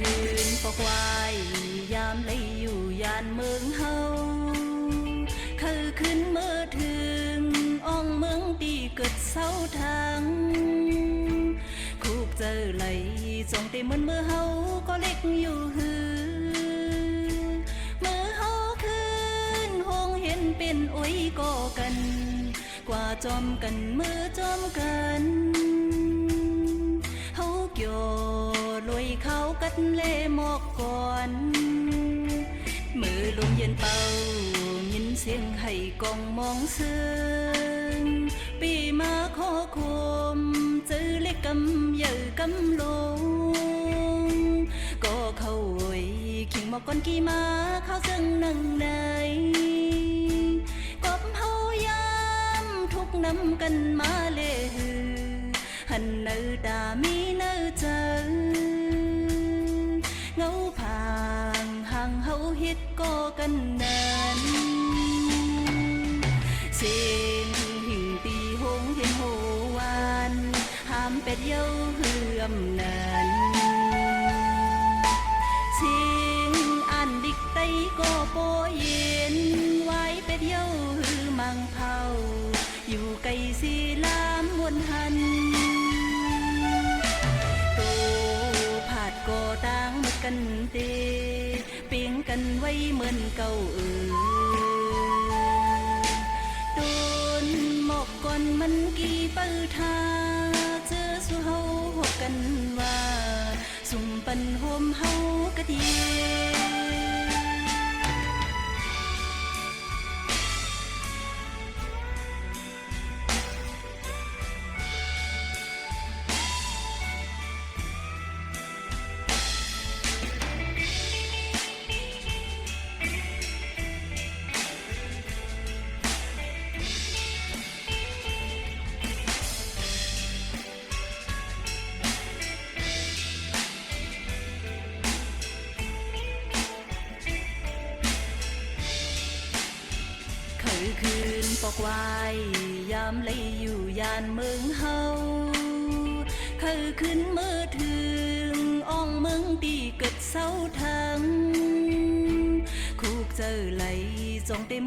คืนปอกวายยามเลยอยู่ยานเมืองเฮาคือคืนเมื่อถึงอ่องเมืองตีเกิดเศร้าทางคูกเจอไหลจงเต็มเมื่อเฮาก็เล็กอยู่หือเมื่อเฮาคืนหงเห็นเป็นโอ้ยก็กันกว่าจอมกันเมื่อจอมกันเฮาเกี่ยวลอยเขากัดเล่หมอกก่อนมือลมเย็นเป่ายินเสียงให้กองมองซึ้งปีมาขอคมจื้อเล็กกำเยอะกำลงก็เข้าโวยขิงหมอกก่อนกี่มาเข้าซึ่งนั่งในกบเฮายามทุกน้ำกันมาเลหือหันเนื้อดามีเนื้อเจอเงาผางห่างเฮาเฮ็ดก็กันนั้นเสียงหิ่งตีหงเห็นโหวานห้ามเป็ดเย้าเฮือมนั้นเสียงอ่านดิกไตก็โปเย็นไว้เป็ดเย้าฮือมังเผาอยู่ไกลสีลามวนหันก็ต่างหมดกันเตเปียงกันไว้เหมือนเก่าโดนหมอกก่อนมันกี่เปิดทาเจอสู้เฮาหกกันว่าสุ่มปันโฮมเฮากะเดีคืนปอกวายยามเลยอยู่ยานเมืองเฮาคือคืนเมื่อถึงอ่องเมืองตีเกิดเศร้าทางคูกเจอไหลจงเต็ม